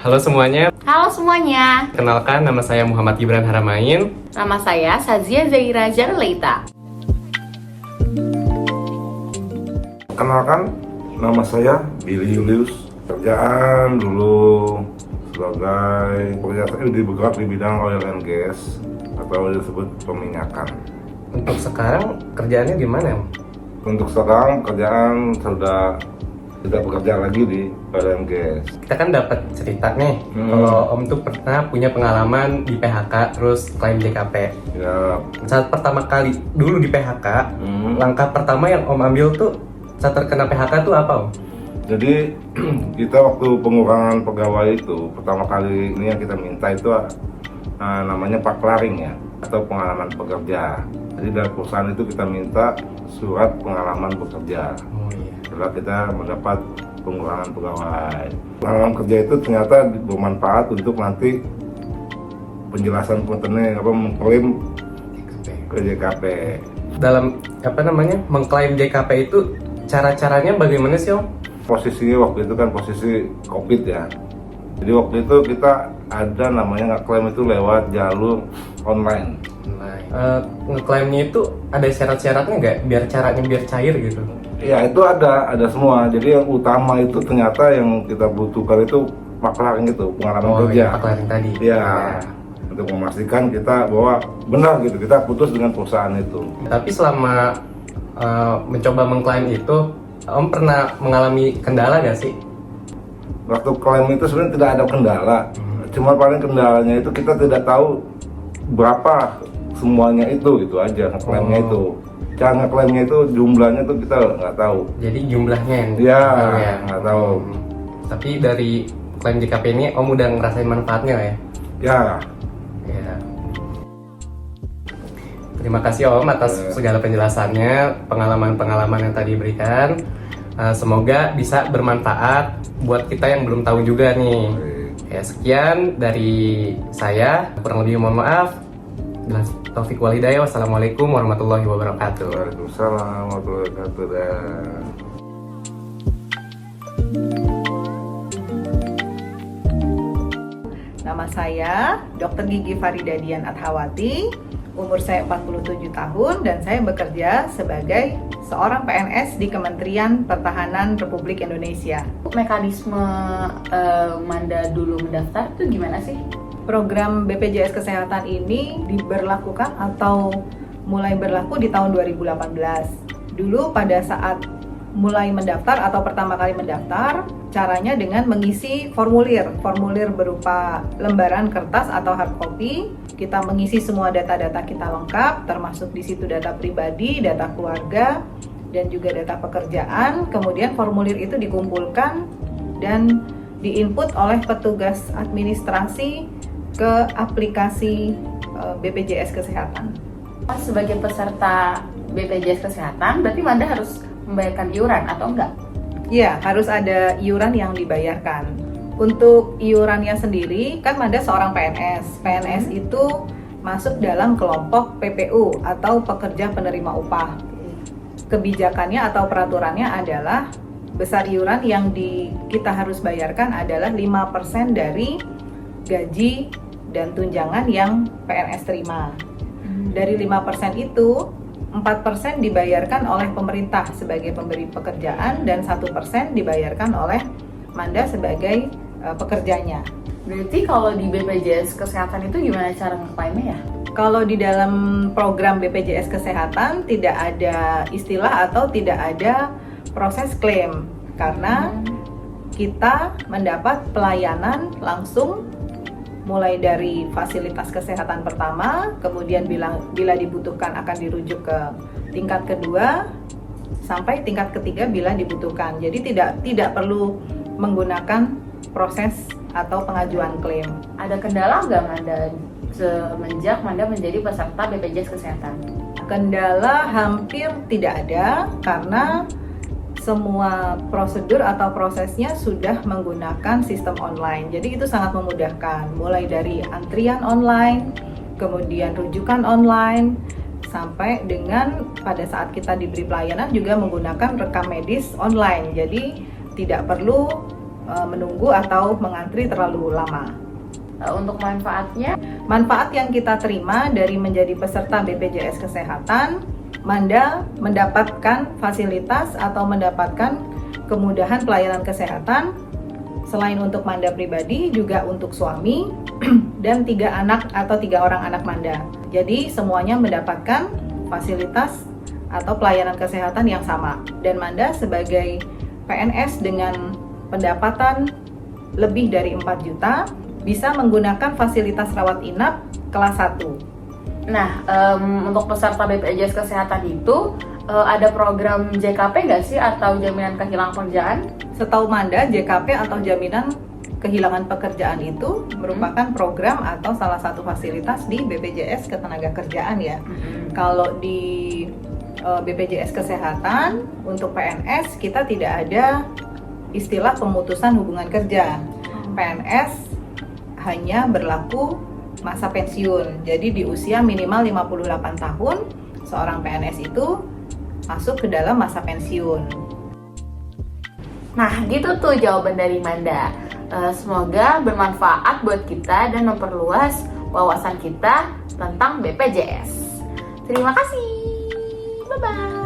Halo semuanya, Halo semuanya, kenalkan nama saya Muhammad Gibran Haramain. nama saya Sazia Zaira Jarleita. Kenalkan, nama saya Billy Julius. Kerjaan dulu sebagai pekerjaan bergerak di bidang oil and gas atau disebut peminyakan. Untuk sekarang kerjaannya di mana? Untuk sekarang kerjaan sudah tidak bekerja lagi di oil and gas. Kita kan dapat cerita nih, kalau Om tuh pernah punya pengalaman di PHK terus klaim JKP. Ya, Saat pertama kali dulu di PHK, langkah pertama yang Om ambil tuh saat terkena PHK tuh apa Om? jadi kita waktu pengurangan pegawai itu pertama kali ini yang kita minta itu namanya paklaring ya, atau pengalaman pekerja. Jadi dari perusahaan itu kita minta surat pengalaman bekerja. Oh iya. Setelah kita mendapat pengurangan pegawai, pengalaman kerja itu ternyata bermanfaat untuk nanti penjelasan kontennya mengklaim ke JKP. Dalam mengklaim JKP itu cara-caranya bagaimana sih Om? Posisinya waktu itu kan posisi COVID ya. Jadi waktu itu kita ada namanya ngeklaim itu lewat jalur online. Ngeklaimnya itu ada syarat-syaratnya nggak? Caranya biar cair gitu? Ya itu ada semua. Jadi yang utama itu ternyata yang kita butuhkan itu paklaring itu, pengalaman kerja. Iya, paklaring tadi. Ya, untuk memastikan kita bahwa benar gitu, kita putus dengan perusahaan itu. Tapi selama mencoba mengklaim itu, Om pernah mengalami kendala nggak sih? Waktu klaim itu sebenarnya tidak ada kendala. Cuma paling kendalanya itu kita tidak tahu berapa semuanya itu aja ngeklaimnya itu. Cara ngeklaimnya itu jumlahnya tuh kita nggak tahu. Jadi jumlahnya yang Ya, tahu ya. nggak tahu. Tapi dari klaim JKP ini Om udah ngerasain manfaatnya ya? Ya, Ya. Terima kasih Om atas segala penjelasannya, pengalaman-pengalaman yang tadi berikan. Semoga bisa bermanfaat buat kita yang belum tahu juga nih. Ya, sekian dari saya, kurang lebih mohon maaf. Taufik walhidayah. Wassalamualaikum warahmatullahi wabarakatuh. Waalaikumsalam warahmatullahi wabarakatuh. Nama saya Dr. Gigi Farida Dian Adhawati, umur saya 47 tahun dan saya bekerja sebagai seorang PNS di Kementerian Pertahanan Republik Indonesia. Mekanisme Manda dulu mendaftar itu gimana sih? Program BPJS Kesehatan ini diberlakukan atau mulai berlaku di tahun 2018. Dulu pada saat mulai mendaftar atau pertama kali mendaftar, caranya dengan mengisi formulir berupa lembaran kertas atau hard copy. Kita mengisi semua data-data kita lengkap, termasuk di situ data pribadi, data keluarga, dan juga data pekerjaan. Kemudian formulir itu dikumpulkan dan diinput oleh petugas administrasi ke aplikasi BPJS Kesehatan. Sebagai peserta BPJS Kesehatan, berarti Manda harus membayarkan iuran atau enggak? Ya, harus ada iuran yang dibayarkan. Untuk iurannya sendiri, kan Manda seorang PNS. PNS itu masuk dalam kelompok PPU atau pekerja penerima upah. Kebijakannya atau peraturannya adalah besar iuran yang kita harus bayarkan adalah 5% dari gaji dan tunjangan yang PNS terima. Dari 5% itu, 4% dibayarkan oleh pemerintah sebagai pemberi pekerjaan dan 1% dibayarkan oleh Manda sebagai pekerjanya. Berarti kalau di BPJS Kesehatan itu gimana cara ngeklaimnya ya? Kalau di dalam program BPJS Kesehatan tidak ada istilah atau tidak ada proses klaim karena kita mendapat pelayanan langsung mulai dari fasilitas kesehatan pertama, kemudian bila dibutuhkan akan dirujuk ke tingkat kedua sampai tingkat ketiga bila dibutuhkan. Jadi tidak perlu menggunakan proses atau pengajuan klaim. Ada kendala nggak Manda semenjak Manda menjadi peserta BPJS Kesehatan? Kendala hampir tidak ada karena semua prosedur atau prosesnya sudah menggunakan sistem online. Jadi itu sangat memudahkan, mulai dari antrian online, kemudian rujukan online, sampai dengan pada saat kita diberi pelayanan juga menggunakan rekam medis online. Jadi tidak perlu menunggu atau mengantri terlalu lama. Untuk manfaatnya, Manfaat yang kita terima dari menjadi peserta BPJS Kesehatan, Manda mendapatkan fasilitas atau mendapatkan kemudahan pelayanan kesehatan selain untuk Manda pribadi, juga untuk suami dan 3 anak atau 3 orang anak Manda. Jadi semuanya mendapatkan fasilitas atau pelayanan kesehatan yang sama. Dan Manda sebagai PNS dengan pendapatan lebih dari 4 juta bisa menggunakan fasilitas rawat inap kelas 1. nah untuk peserta BPJS Kesehatan itu ada program JKP nggak sih atau jaminan kehilangan pekerjaan? Setahu Manda, JKP atau jaminan kehilangan pekerjaan itu merupakan program atau salah satu fasilitas di BPJS Ketenagakerjaan ya. Kalau di BPJS Kesehatan untuk PNS kita tidak ada istilah pemutusan hubungan kerja. PNS hanya berlaku masa pensiun. Jadi di usia minimal 58 tahun seorang PNS itu masuk ke dalam masa pensiun. Nah, gitu tuh jawaban dari Manda. Semoga bermanfaat buat kita dan memperluas wawasan kita tentang BPJS. Terima kasih. Bye-bye.